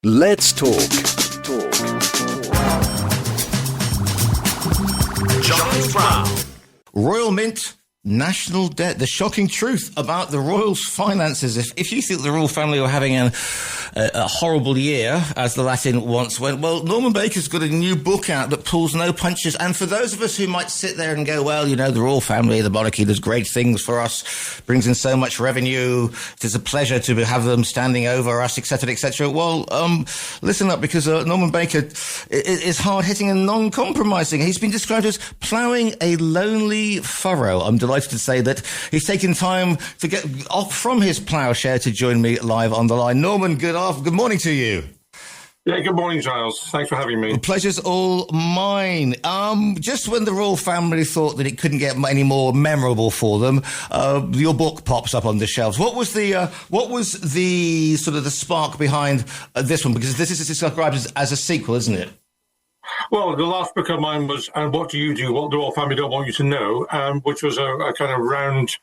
Let's talk. Giles Brown. Royal Mint, national debt, the shocking truth about the royals' finances. If you think the royal family are having a horrible year, as the Latin once went, well, Norman Baker's got a new book out that pulls no punches. And for those of us who might sit there and go, well, you know, the royal family, the monarchy does great things for us, brings in so much revenue, it's a pleasure to have them standing over us, etc., etc. Well, listen up, because Norman Baker is hard-hitting and non-compromising. He's been described as ploughing a lonely furrow. I'm delighted to say that he's taken time to get off from his ploughshare to join me live on the line. Norman, good morning to you. Yeah, good morning, Giles. Thanks for having me. The pleasure's all mine. Just when the royal family thought that it couldn't get any more memorable for them, your book pops up on the shelves. What was the sort of the spark behind this one? Because this is described as a sequel, isn't it? Well, the last book of mine was "And What Do You Do? What the Royal Family Don't Want You to Know," which was a kind of round,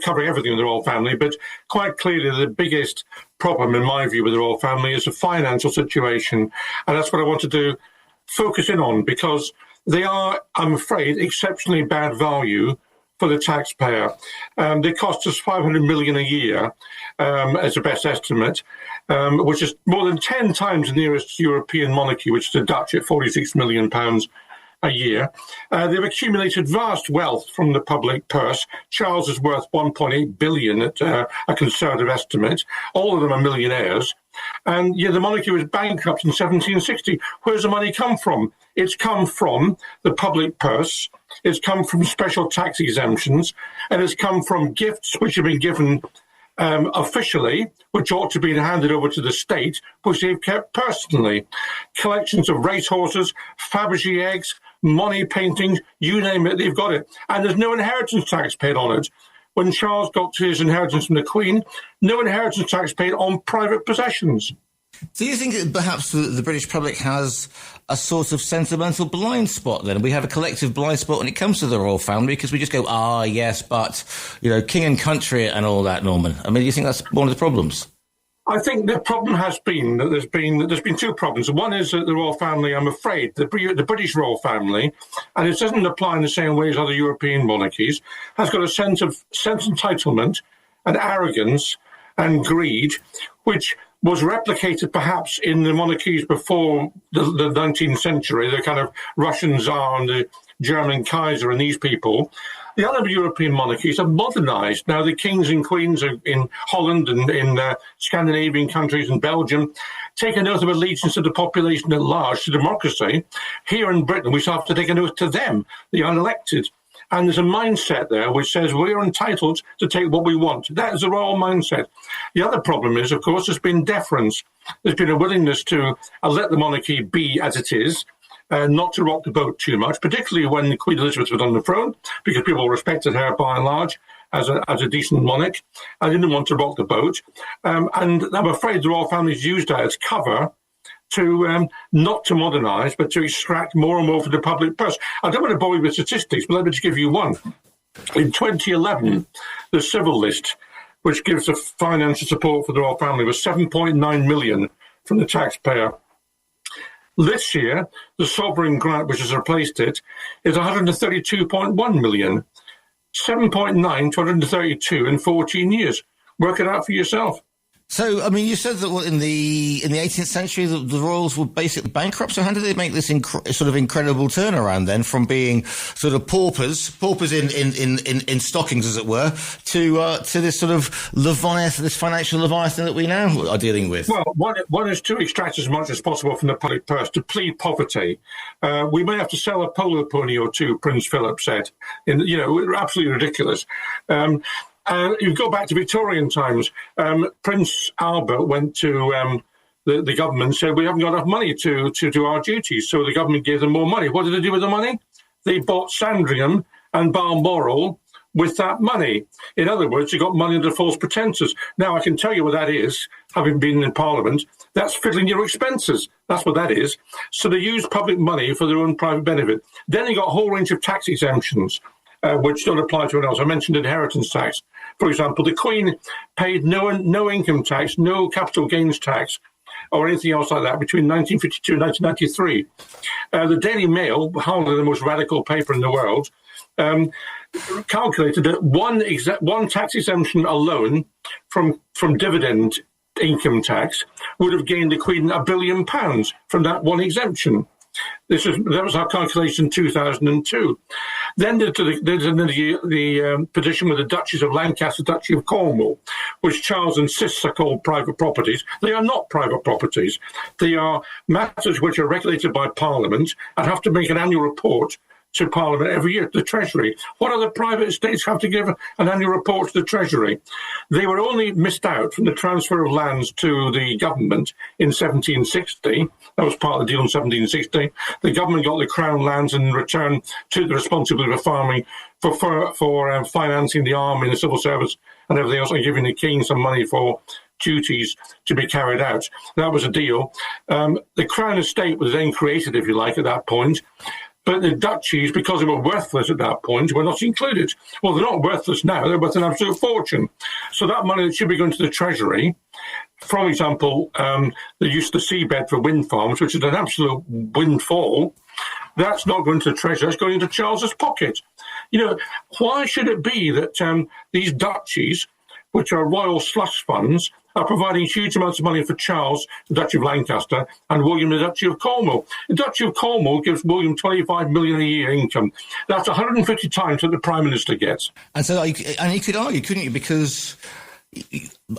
covering everything in the royal family. But quite clearly, the biggest problem, in my view, with the royal family is the financial situation, and that's what I wanted to focus in on, because they are, I'm afraid, exceptionally bad value for the taxpayer. They cost us $500 million a year, as a best estimate, which is more than 10 times the nearest European monarchy, which is the Dutch at £46 million a year. They've accumulated vast wealth from the public purse. Charles is worth $1.8 billion at a conservative estimate. All of them are millionaires. And yeah, the monarchy was bankrupt in 1760. Where's the money come from? It's come from the public purse. It's come from special tax exemptions, and it's come from gifts which have been given officially, which ought to be handed over to the state, which they've kept personally. Collections of racehorses, Fabergé eggs, Monet paintings, you name it, they've got it. And there's no inheritance tax paid on it. When Charles got his inheritance from the Queen, no inheritance tax paid on private possessions. Do you think that perhaps the British public has a sort of sentimental blind spot then? We have a collective blind spot when it comes to the royal family, because we just go, yes, but, you know, king and country and all that, Norman. I mean, do you think that's one of the problems? I think the problem has been that there's been two problems. One is that the royal family, I'm afraid, the British royal family, and it doesn't apply in the same way as other European monarchies, has got a sense of entitlement and arrogance and greed, which was replicated perhaps in the monarchies before the 19th century, the kind of Russian Tsar and the German Kaiser and these people. The other European monarchies have modernized. Now, the kings and queens in Holland and in Scandinavian countries and Belgium take an oath of allegiance to the population at large, to democracy. Here in Britain, we still have to take an oath to them, the unelected. And there's a mindset there which says we're entitled to take what we want. That is the royal mindset. The other problem is, of course, there's been deference. There's been a willingness to let the monarchy be as it is, not to rock the boat too much, particularly when Queen Elizabeth was on the throne, because people respected her by and large as a decent monarch. I didn't want to rock the boat. And I'm afraid the royal family's used that as cover to not to modernise, but to extract more and more from the public purse. I don't want to bore you with statistics, but let me just give you one. In 2011, the civil list, which gives the financial support for the royal family, was 7.9 million from the taxpayer. This year, the sovereign grant, which has replaced it, is 132.1 million. 7.9 to 132 in 14 years. Work it out for yourself. So, I mean, you said that in the 18th century, the royals were basically bankrupt. So how did they make this sort of incredible turnaround then, from being sort of paupers in stockings, as it were, to this sort of Leviathan, this financial Leviathan that we now are dealing with? Well, one is to extract as much as possible from the public purse, to plead poverty. We may have to sell a polo pony or two, Prince Philip said. Absolutely ridiculous. You go back to Victorian times. Prince Albert went to the government and said, we haven't got enough money to do our duties. So the government gave them more money. What did they do with the money? They bought Sandringham and Balmoral with that money. In other words, they got money under false pretences. Now, I can tell you what that is, having been in Parliament. That's fiddling your expenses. That's what that is. So they used public money for their own private benefit. Then they got a whole range of tax exemptions, which don't apply to anyone else. I mentioned inheritance tax. For example, the Queen paid no income tax, no capital gains tax or anything else like that between 1952 and 1993. The Daily Mail, hardly the most radical paper in the world, calculated that one tax exemption alone from dividend income tax would have gained the Queen £1 billion from that one exemption. That was our calculation in 2002. Then there's the petition with the Duchies of Lancaster, Duchy of Cornwall, which Charles insists are called private properties. They are not private properties. They are matters which are regulated by Parliament and have to make an annual report to Parliament every year, to the Treasury. What other private estates have to give an annual report to the Treasury? They were only missed out from the transfer of lands to the government in 1760. That was part of the deal in 1760. The government got the Crown lands in return to the responsibility for farming, for financing the army and the civil service and everything else, and giving the king some money for duties to be carried out. That was a deal. The Crown estate was then created, if you like, at that point. But the duchies, because they were worthless at that point, were not included. Well, they're not worthless now. They're worth an absolute fortune. So that money that should be going to the Treasury, for example, the use of the seabed for wind farms, which is an absolute windfall, that's not going to the Treasury. That's going into Charles's pocket. You know, why should it be that these duchies, which are royal slush funds, are providing huge amounts of money for Charles, the Duchy of Lancaster, and William, the Duchy of Cornwall? The Duchy of Cornwall gives William $25 million a year income. That's 150 times what the Prime Minister gets. And so, you could argue, couldn't you, because...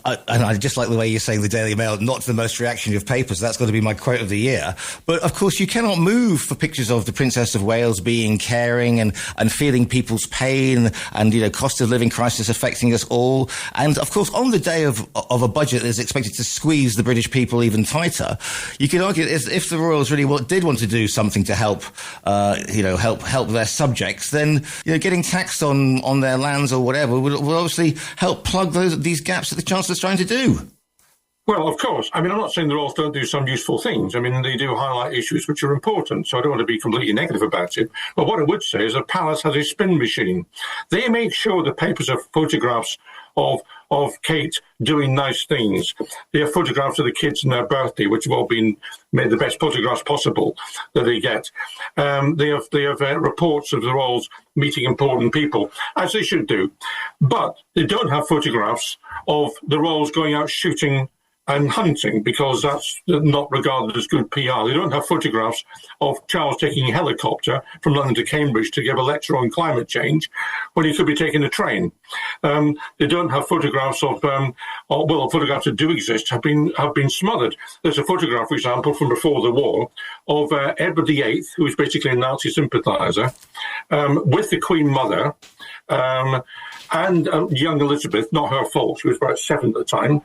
And I just like the way you say the Daily Mail, not the most reactionary of papers. That's got to be my quote of the year. But of course, you cannot move for pictures of the Princess of Wales being caring and feeling people's pain and, you know, cost of living crisis affecting us all. And of course, on the day of a budget that is expected to squeeze the British people even tighter, you could argue if the royals really did want to do something to help their subjects, then, you know, getting taxed on their lands or whatever would obviously help plug these gaps that the Chancellor's trying to do. Well, of course. I mean, I'm not saying the royals don't do some useful things. I mean, they do highlight issues which are important, so I don't want to be completely negative about it. But what I would say is the palace has a spin machine. They make sure the papers have photographs of Kate doing nice things. They have photographs of the kids and their birthday, which have all been made the best photographs possible that they get. They have reports of the royals meeting important people, as they should do. But they don't have photographs of the royals going out shooting and hunting, because that's not regarded as good PR. They don't have photographs of Charles taking a helicopter from London to Cambridge to give a lecture on climate change when he could be taking a train. They don't have photographs photographs that do exist have been smothered. There's a photograph, for example, from before the war of Edward VIII, who was basically a Nazi sympathiser, with the Queen Mother, and young Elizabeth, not her fault, she was about 7 at the time,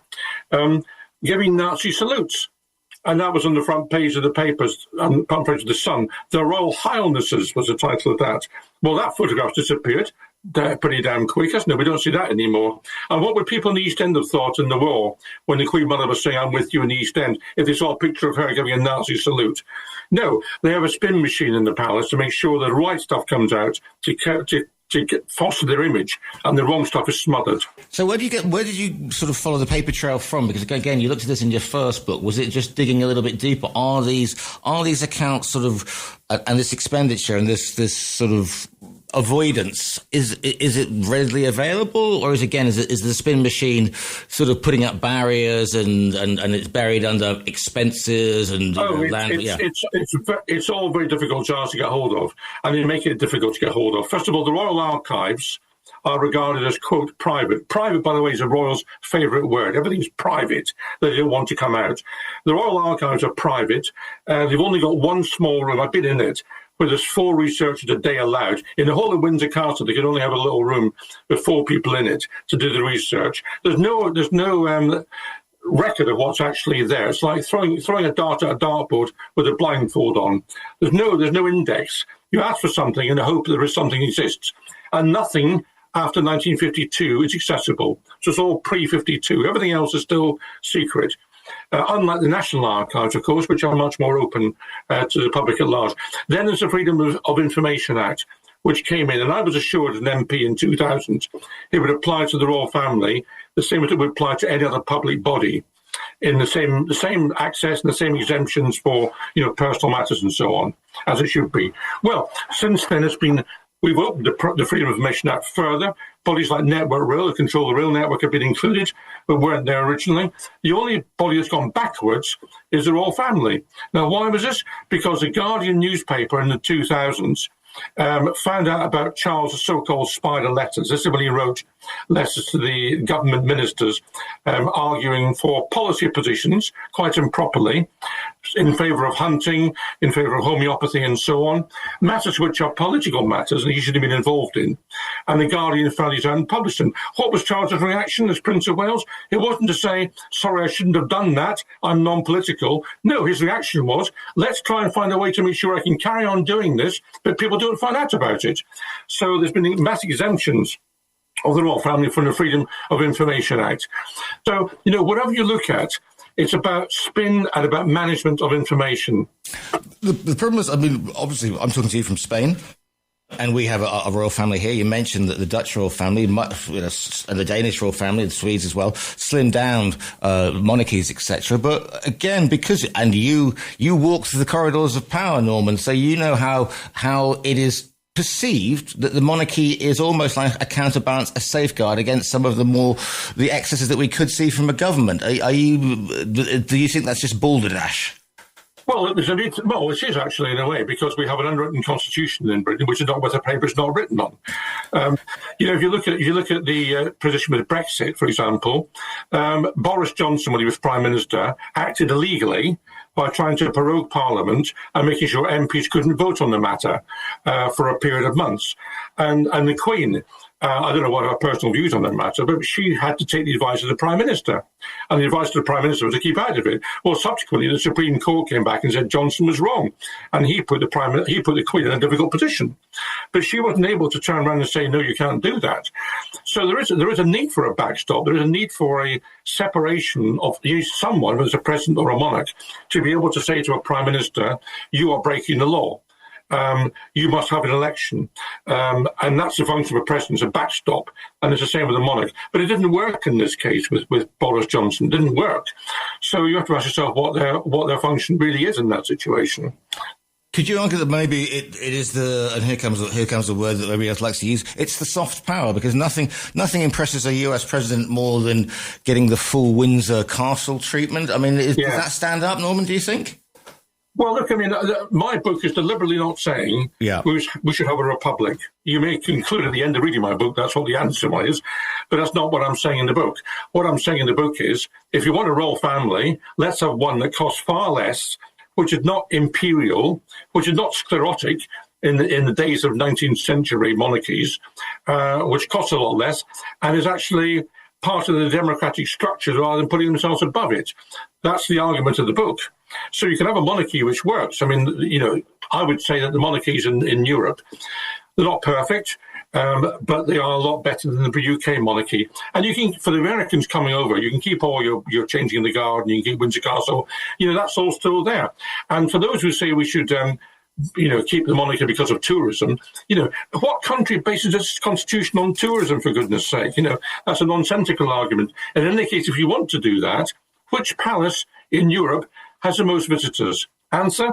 giving Nazi salutes. And that was on the front page of the papers, on the front page of the Sun. The Royal Highnesses was the title of that. Well, that photograph disappeared pretty damn quick, hasn't it? We don't see that anymore. And what would people in the East End have thought in the war when the Queen Mother was saying, "I'm with you in the East End," if they saw a picture of her giving a Nazi salute? No, they have a spin machine in the palace to make sure the right stuff comes out to foster their image, and the wrong stuff is smothered. So where did you sort of follow the paper trail from? Because again, you looked at this in your first book. Was it just digging a little bit deeper? Are these accounts sort of, and this expenditure and this sort of avoidance, is it readily available, or is the spin machine sort of putting up barriers and it's buried under expenses and land? It's all very difficult, Charles, to get hold of, and they make it difficult to get hold of. First of all, the Royal Archives are regarded as, quote, private. Private, by the way, is the Royals' favourite word. Everything's private. They don't want to come out. The Royal Archives are private. They've only got one small room. I've been in it, where there's 4 researchers a day allowed. In the whole of Windsor Castle, they can only have a little room with 4 people in it to do the research. There's no record of what's actually there. It's like throwing a dart at a dartboard with a blindfold on. There's no index. You ask for something in the hope that there is something exists, and nothing after 1952 is accessible. So it's all pre-52. Everything else is still secret. Unlike the National Archives, of course, which are much more open to the public at large. Then there's the Freedom of Information Act, which came in, and I was assured as an MP in 2000 it would apply to the royal family the same as it would apply to any other public body. in the same access and the same exemptions for personal matters and so on as it should be. Well, since then we've opened the Freedom of Information Act further. Bodies like Network Rail, who control the rail network, have been included, but weren't there originally. The only body that's gone backwards is the royal family. Now, why was this? Because the Guardian newspaper in the 2000s found out about Charles' so-called spider letters. This is when he wrote letters to the government ministers arguing for policy positions, quite improperly, in favour of hunting, in favour of homeopathy and so on, matters which are political matters and he should have been involved in. And the Guardian found it out and published them. What was Charles' reaction as Prince of Wales? It wasn't to say, sorry, I shouldn't have done that, I'm non-political. No, his reaction was, let's try and find a way to make sure I can carry on doing this, but people don't find out about it. So there's been mass exemptions of the royal family from the Freedom of Information Act. So, whatever you look at, it's about spin and about management of information. The problem is, obviously, I'm talking to you from Spain, and we have a royal family here. You mentioned that the Dutch royal family, and the Danish royal family, the Swedes as well, slimmed down monarchies, etc. But again, and you walk through the corridors of power, Norman, so you know how it is perceived that the monarchy is almost like a counterbalance, a safeguard against some of the excesses that we could see from a government. Do you think that's just balderdash? Well, it is actually in a way, because we have an unwritten constitution in Britain, which is not what the paper is not written on. If you look at the position with Brexit, for example, Boris Johnson, when he was Prime Minister, acted illegally by trying to prorogue Parliament and making sure MPs couldn't vote on the matter for a period of months. And the Queen, I don't know what her personal views on that matter, but she had to take the advice of the Prime Minister. And the advice of the Prime Minister was to keep out of it. Well, subsequently, the Supreme Court came back and said Johnson was wrong. And he put the Queen in a difficult position. But she wasn't able to turn around and say, no, you can't do that. So there is a need for a backstop. There is a need for a separation of someone, whether it's a president or a monarch, to be able to say to a Prime Minister, you are breaking the law. You must have an election. And that's the function of a president, a backstop. And it's the same with the monarch. But it didn't work in this case with Boris Johnson. It didn't work. So you have to ask yourself what their function really is in that situation. Could you argue that maybe it is and here comes the word that everybody else likes to use, it's the soft power, because nothing impresses a US president more than getting the full Windsor Castle treatment. Does that stand up, Norman, do you think? Well, look, my book is deliberately not saying we should have a republic. You may conclude at the end of reading my book that's what the answer is, but that's not what I'm saying in the book. What I'm saying in the book is, if you want a royal family, let's have one that costs far less, which is not imperial, which is not sclerotic in the days of 19th century monarchies, which costs a lot less, and is actually part of the democratic structure rather than putting themselves above it. That's the argument of the book. So you can have a monarchy which works. I would say that the monarchies in Europe, they're not perfect, but they are a lot better than the UK monarchy. And you can, for the Americans coming over, you can keep all your changing in the guard, and you can keep Windsor Castle. That's all still there. And for those who say we should keep the monarchy because of tourism. What country bases its constitution on tourism, for goodness sake? That's a nonsensical argument. And in any case, if you want to do that, which palace in Europe has the most visitors? Answer,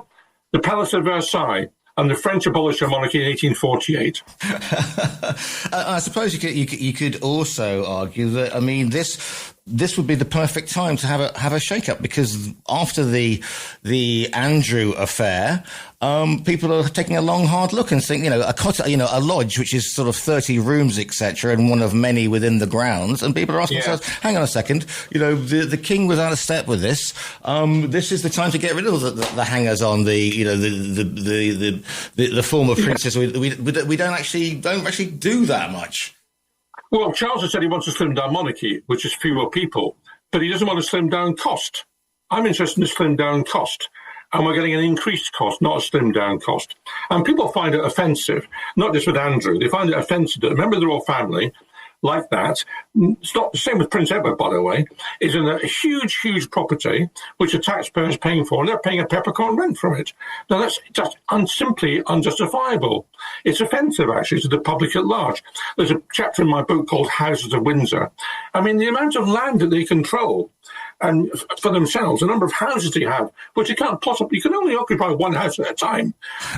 the Palace of Versailles. And the French abolished their monarchy in 1848. I suppose you could also argue that, this would be the perfect time to have a shake-up, because after the Andrew affair, people are taking a long, hard look and think, a lodge which is sort of 30 rooms, etc., and one of many within the grounds, and people are asking themselves, hang on a second, the king was out of step with this. This is the time to get rid of the hangers on the former princes. We don't actually do that much. Well, Charles has said he wants to slim down monarchy, which is fewer people, but he doesn't want to slim down cost. I'm interested in slim down cost, and we're getting an increased cost, not a slim down cost. And people find it offensive, not just with Andrew. They find it offensive that a member of the royal family like that, it's not the same with Prince Edward, by the way, is in a huge, huge property which the taxpayer is paying for, and they're paying a peppercorn rent from it. Now, that's just simply unjustifiable. It's offensive, actually, to the public at large. There's a chapter in my book called Houses of Windsor. The amount of land that they control, and for themselves, the number of houses they have, which you can't possibly, you can only occupy one house at a time.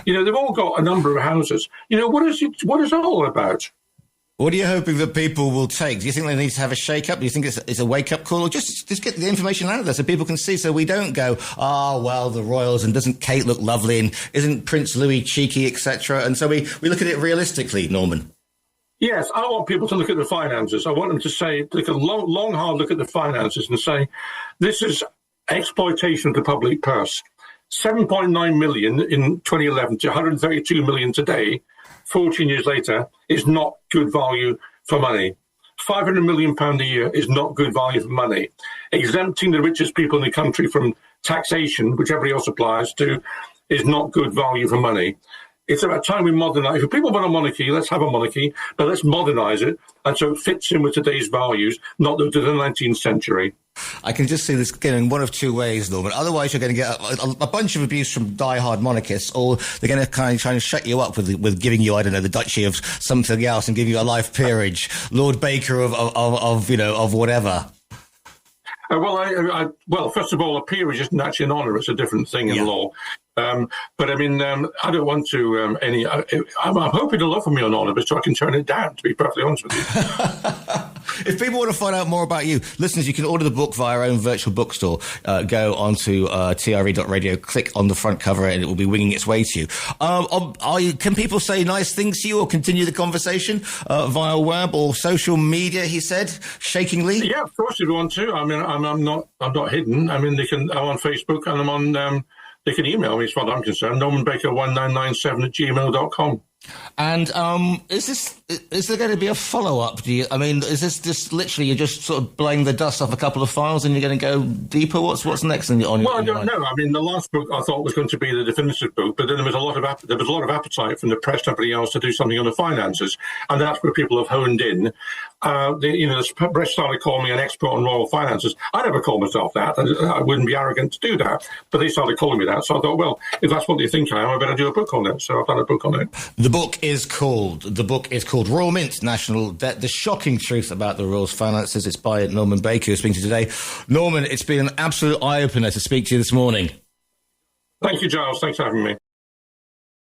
They've all got a number of houses. What is it all about? What are you hoping that people will take? Do you think they need to have a shake-up? Do you think it's a wake-up call? Or just get the information out of there so people can see, so we don't go, the royals, and doesn't Kate look lovely, and isn't Prince Louis cheeky, etc. And so we look at it realistically, Norman. Yes, I want people to look at the finances. I want them to take a long, hard look at the finances and say, this is exploitation of the public purse. 7.9 million in 2011 to 132 million today, 14 years later, is not good value for money. £500 million a year is not good value for money. Exempting the richest people in the country from taxation, which everybody else applies to, is not good value for money. It's about time we modernise. If people want a monarchy, let's have a monarchy, but let's modernise it, and so it fits in with today's values, not to the 19th century. I can just see this going one of two ways, Norman. Otherwise, you're going to get a bunch of abuse from die-hard monarchists, or they're going to kind of try and shut you up with giving you, I don't know, the Duchy of something else and give you a life peerage, Lord Baker of whatever. Well, first of all, a peerage isn't actually an honour; it's a different thing in law. But I mean, I don't want to I'm hoping to offer me an honour, but so I can turn it down, to be perfectly honest with you. If people want to find out more about you, listeners, you can order the book via our own virtual bookstore. Go onto tre.radio, click on the front cover, and it will be winging its way to you. Can people say nice things to you or continue the conversation via web or social media, he said, shakingly? Yeah, of course, if you want to. I mean, I'm not hidden. I mean, I'm on Facebook, and I'm on... they can email me, as far as I'm concerned, normanbaker1997@gmail.com. And is there going to be a follow-up? Is this just literally you're just sort of blowing the dust off a couple of files and you're going to go deeper? What's next on your Well, I don't know. I mean, the last book I thought was going to be the definitive book, but then there was a lot of appetite from the press and everybody else to do something on the finances, and that's where people have honed in. The press started calling me an expert on royal finances. I never called myself that. I wouldn't be arrogant to do that, but they started calling me that. So I thought, well, if that's what they think I am, I better do a book on it. So I've done a book on it. The book is called Royal Mint, National Debt, The Shocking Truth About the Royals' Finances. It's by Norman Baker, who's speaking to you today. Norman, it's been an absolute eye-opener to speak to you this morning. Thank you, Giles. Thanks for having me.